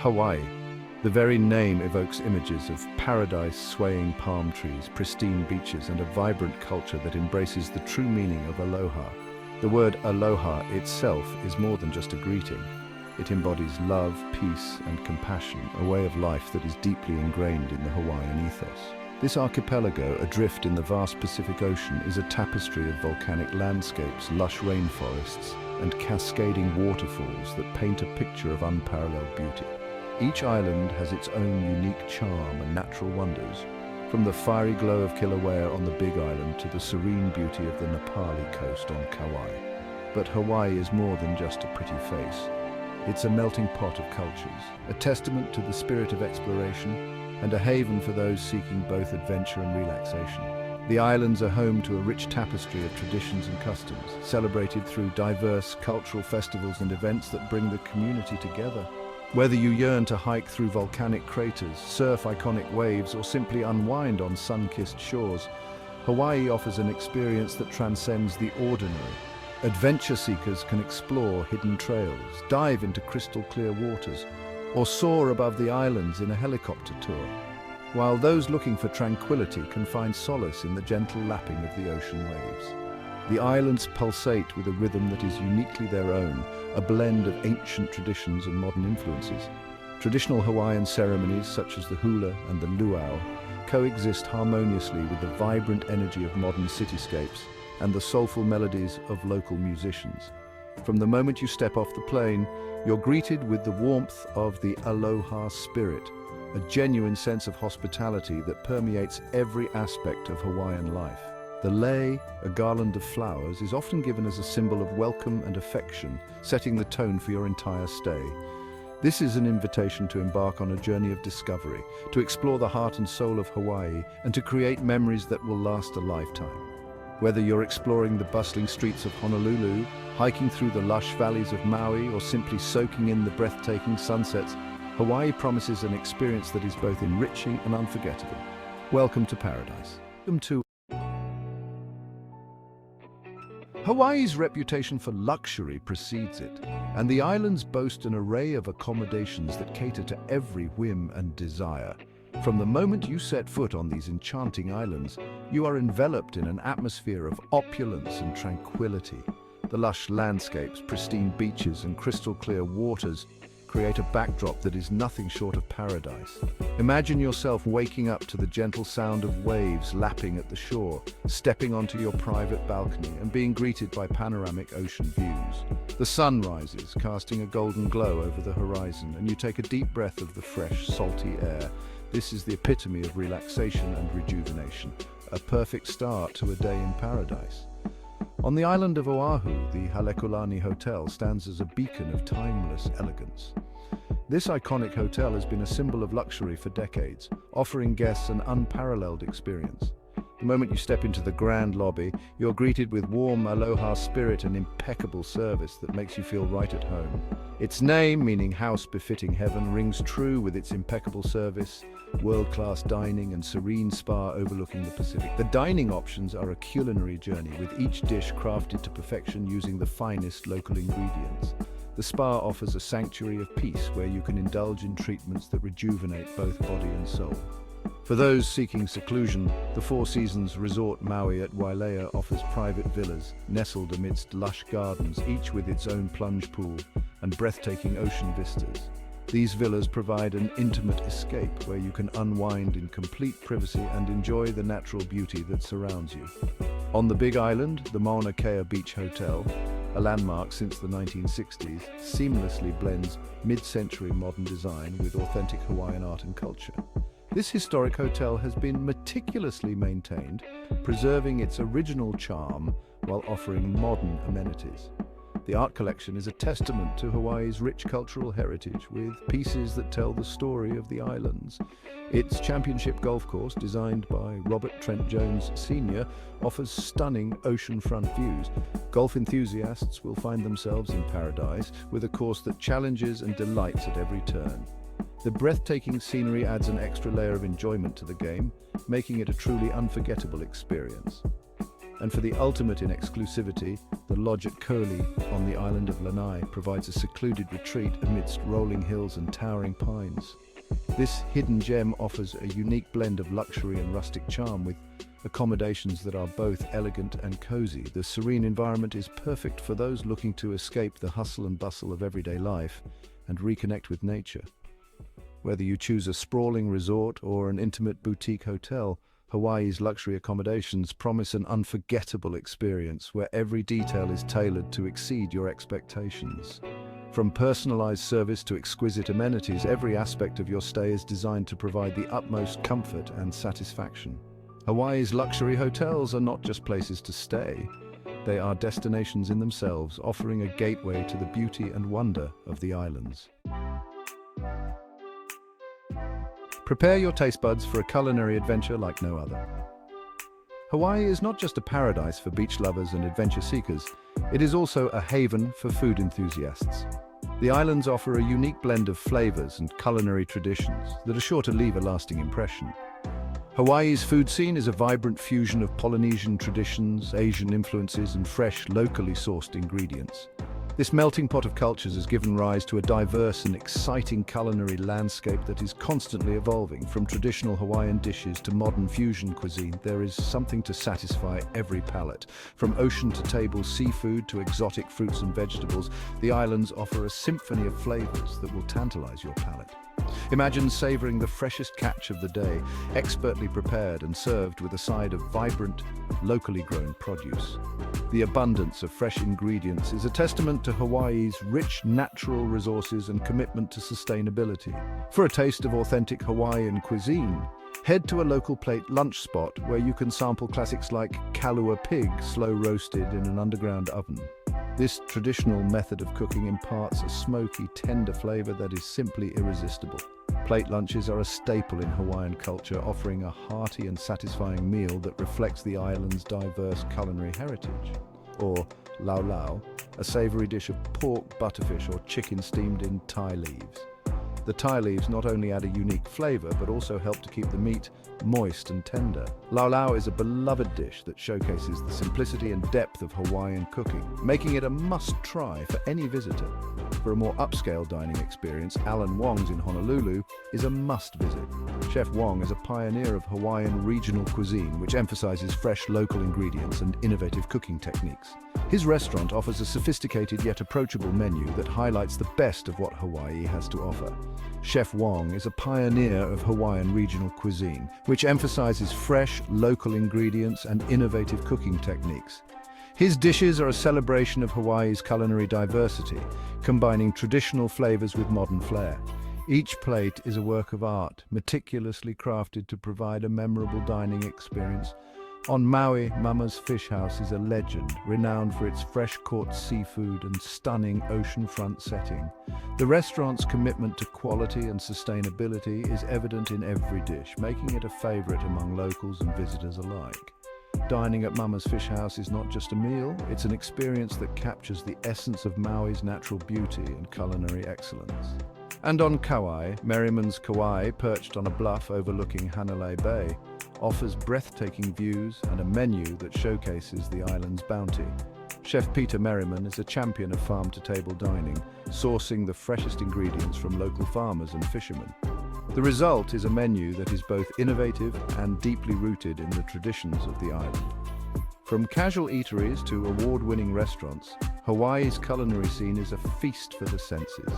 Hawaii. The very name evokes images of paradise, swaying palm trees, pristine beaches, and a vibrant culture that embraces the true meaning of aloha. The word aloha itself is more than just a greeting. It embodies love, peace, and compassion, a way of life that is deeply ingrained in the Hawaiian ethos. This archipelago, adrift in the vast Pacific Ocean, is a tapestry of volcanic landscapes, lush rainforests, and cascading waterfalls that paint a picture of unparalleled beauty. Each island has its own unique charm and natural wonders, from the fiery glow of Kilauea on the Big Island to the serene beauty of the Nepali coast on Kauai. But Hawaii is more than just a pretty face. It's a melting pot of cultures, a testament to the spirit of exploration, and a haven for those seeking both adventure and relaxation. The islands are home to a rich tapestry of traditions and customs, celebrated through diverse cultural festivals and events that bring the community together. Whether you yearn to hike through volcanic craters, surf iconic waves, or simply unwind on sun-kissed shores, Hawaii offers an experience that transcends the ordinary. Adventure seekers can explore hidden trails, dive into crystal-clear waters, or soar above the islands in a helicopter tour, while those looking for tranquility can find solace in the gentle lapping of the ocean waves. The islands pulsate with a rhythm that is uniquely their own, a blend of ancient traditions and modern influences. Traditional Hawaiian ceremonies such as the hula and the luau coexist harmoniously with the vibrant energy of modern cityscapes and the soulful melodies of local musicians. From the moment you step off the plane, you're greeted with the warmth of the aloha spirit, a genuine sense of hospitality that permeates every aspect of Hawaiian life. The lei, a garland of flowers, is often given as a symbol of welcome and affection, setting the tone for your entire stay. This is an invitation to embark on a journey of discovery, to explore the heart and soul of Hawaii, and to create memories that will last a lifetime. Whether you're exploring the bustling streets of Honolulu, hiking through the lush valleys of Maui, or simply soaking in the breathtaking sunsets, Hawaii promises an experience that is both enriching and unforgettable. Welcome to paradise. Welcome to Hawaii's reputation for luxury precedes it, and the islands boast an array of accommodations that cater to every whim and desire. From the moment you set foot on these enchanting islands, you are enveloped in an atmosphere of opulence and tranquility. The lush landscapes, pristine beaches, and crystal-clear waters create a backdrop that is nothing short of paradise. Imagine yourself waking up to the gentle sound of waves lapping at the shore, stepping onto your private balcony, and being greeted by panoramic ocean views. The sun rises, casting a golden glow over the horizon, and you take a deep breath of the fresh, salty air. This is the epitome of relaxation and rejuvenation, a perfect start to a day in paradise. On the island of Oahu, the Halekulani Hotel stands as a beacon of timeless elegance. This iconic hotel has been a symbol of luxury for decades, offering guests an unparalleled experience. The moment you step into the grand lobby, you're greeted with warm aloha spirit and impeccable service that makes you feel right at home. Its name, meaning house befitting heaven, rings true with its impeccable service, world-class dining, and serene spa overlooking the Pacific. The dining options are a culinary journey, with each dish crafted to perfection using the finest local ingredients. The spa offers a sanctuary of peace where you can indulge in treatments that rejuvenate both body and soul. For those seeking seclusion, the Four Seasons Resort Maui at Wailea offers private villas nestled amidst lush gardens, each with its own plunge pool and breathtaking ocean vistas. These villas provide an intimate escape where you can unwind in complete privacy and enjoy the natural beauty that surrounds you. On the Big Island, the Mauna Kea Beach Hotel, a landmark since the 1960s, seamlessly blends mid-century modern design with authentic Hawaiian art and culture. This historic hotel has been meticulously maintained, preserving its original charm while offering modern amenities. The art collection is a testament to Hawaii's rich cultural heritage, with pieces that tell the story of the islands. Its championship golf course, designed by Robert Trent Jones Sr., offers stunning oceanfront views. Golf enthusiasts will find themselves in paradise, with a course that challenges and delights at every turn. The breathtaking scenery adds an extra layer of enjoyment to the game, making it a truly unforgettable experience. And for the ultimate in exclusivity, the lodge at Koli on the island of Lanai provides a secluded retreat amidst rolling hills and towering pines. This hidden gem offers a unique blend of luxury and rustic charm with accommodations that are both elegant and cozy. The serene environment is perfect for those looking to escape the hustle and bustle of everyday life and reconnect with nature. Whether you choose a sprawling resort or an intimate boutique hotel, Hawaii's luxury accommodations promise an unforgettable experience where every detail is tailored to exceed your expectations. From personalized service to exquisite amenities, every aspect of your stay is designed to provide the utmost comfort and satisfaction. Hawaii's luxury hotels are not just places to stay. They are destinations in themselves, offering a gateway to the beauty and wonder of the islands. Prepare your taste buds for a culinary adventure like no other. Hawaii is not just a paradise for beach lovers and adventure seekers, it is also a haven for food enthusiasts. The islands offer a unique blend of flavors and culinary traditions that are sure to leave a lasting impression. Hawaii's food scene is a vibrant fusion of Polynesian traditions, Asian influences, and fresh, locally sourced ingredients. This melting pot of cultures has given rise to a diverse and exciting culinary landscape that is constantly evolving. From traditional Hawaiian dishes to modern fusion cuisine, there is something to satisfy every palate. From ocean-to-table seafood to exotic fruits and vegetables, the islands offer a symphony of flavors that will tantalize your palate. Imagine savoring the freshest catch of the day, expertly prepared and served with a side of vibrant, locally grown produce. The abundance of fresh ingredients is a testament to Hawaii's rich natural resources and commitment to sustainability. For a taste of authentic Hawaiian cuisine, head to a local plate lunch spot where you can sample classics like kalua pig, slow roasted in an underground oven. This traditional method of cooking imparts a smoky, tender flavor that is simply irresistible. Plate lunches are a staple in Hawaiian culture, offering a hearty and satisfying meal that reflects the island's diverse culinary heritage. Or lau lau, a savory dish of pork, butterfish, or chicken steamed in Thai leaves. The Thai leaves not only add a unique flavor, but also help to keep the meat moist and tender. Lau lau is a beloved dish that showcases the simplicity and depth of Hawaiian cooking, making it a must-try for any visitor. For a more upscale dining experience, Alan Wong's in Honolulu is a must-visit. Chef Wong is a pioneer of Hawaiian regional cuisine, which emphasizes fresh local ingredients and innovative cooking techniques. His restaurant offers a sophisticated yet approachable menu that highlights the best of what Hawaii has to offer. Chef Wong is a pioneer of Hawaiian regional cuisine, which emphasizes fresh, local ingredients and innovative cooking techniques. His dishes are a celebration of Hawaii's culinary diversity, combining traditional flavors with modern flair. Each plate is a work of art, meticulously crafted to provide a memorable dining experience. On Maui, Mama's Fish House is a legend, renowned for its fresh-caught seafood and stunning oceanfront setting. The restaurant's commitment to quality and sustainability is evident in every dish, making it a favorite among locals and visitors alike. Dining at Mama's Fish House is not just a meal, it's an experience that captures the essence of Maui's natural beauty and culinary excellence. And on Kauai, Merriman's Kauai, perched on a bluff overlooking Hanalei Bay, offers breathtaking views and a menu that showcases the island's bounty. Chef Peter Merriman is a champion of farm-to-table dining, sourcing the freshest ingredients from local farmers and fishermen. The result is a menu that is both innovative and deeply rooted in the traditions of the island. From casual eateries to award-winning restaurants, Hawaii's culinary scene is a feast for the senses.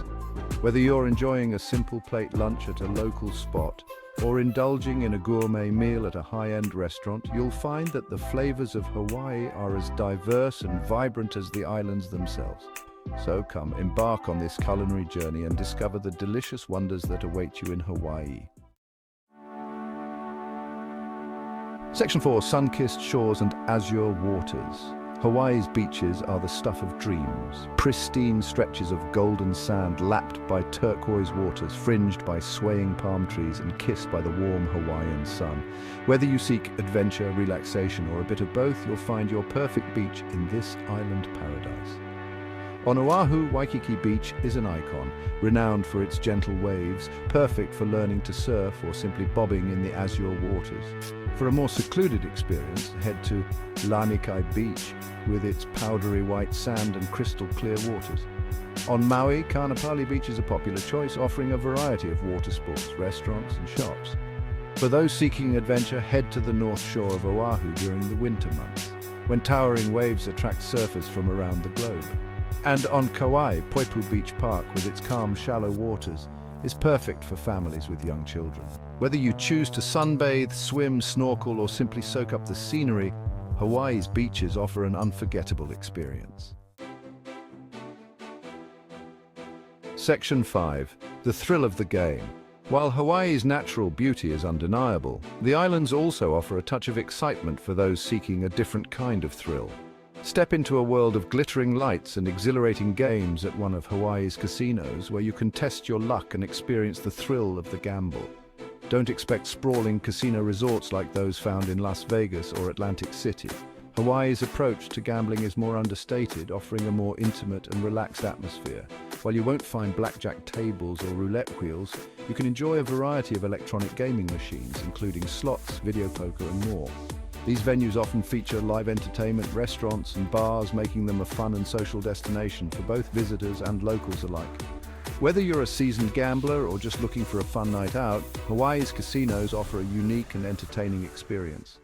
Whether you're enjoying a simple plate lunch at a local spot or indulging in a gourmet meal at a high-end restaurant, you'll find that the flavors of Hawaii are as diverse and vibrant as the islands themselves. So come, embark on this culinary journey and discover the delicious wonders that await you in Hawaii. Section 4. Sun-kissed shores and azure waters. Hawaii's beaches are the stuff of dreams. Pristine stretches of golden sand lapped by turquoise waters, fringed by swaying palm trees and kissed by the warm Hawaiian sun. Whether you seek adventure, relaxation, or a bit of both, you'll find your perfect beach in this island paradise. On Oahu, Waikiki Beach is an icon, renowned for its gentle waves, perfect for learning to surf or simply bobbing in the azure waters. For a more secluded experience, head to Lanikai Beach with its powdery white sand and crystal clear waters. On Maui, Kaanapali Beach is a popular choice, offering a variety of water sports, restaurants and shops. For those seeking adventure, head to the north shore of Oahu during the winter months, when towering waves attract surfers from around the globe. And on Kauai, Poipu Beach Park, with its calm, shallow waters, is perfect for families with young children. Whether you choose to sunbathe, swim, snorkel, or simply soak up the scenery, Hawaii's beaches offer an unforgettable experience. Section 5. The thrill of the game. While Hawaii's natural beauty is undeniable, the islands also offer a touch of excitement for those seeking a different kind of thrill. Step into a world of glittering lights and exhilarating games at one of Hawaii's casinos, where you can test your luck and experience the thrill of the gamble. Don't expect sprawling casino resorts like those found in Las Vegas or Atlantic City. Hawaii's approach to gambling is more understated, offering a more intimate and relaxed atmosphere. While you won't find blackjack tables or roulette wheels, you can enjoy a variety of electronic gaming machines, including slots, video poker, and more. These venues often feature live entertainment, restaurants, and bars, making them a fun and social destination for both visitors and locals alike. Whether you're a seasoned gambler or just looking for a fun night out, Hawaii's casinos offer a unique and entertaining experience.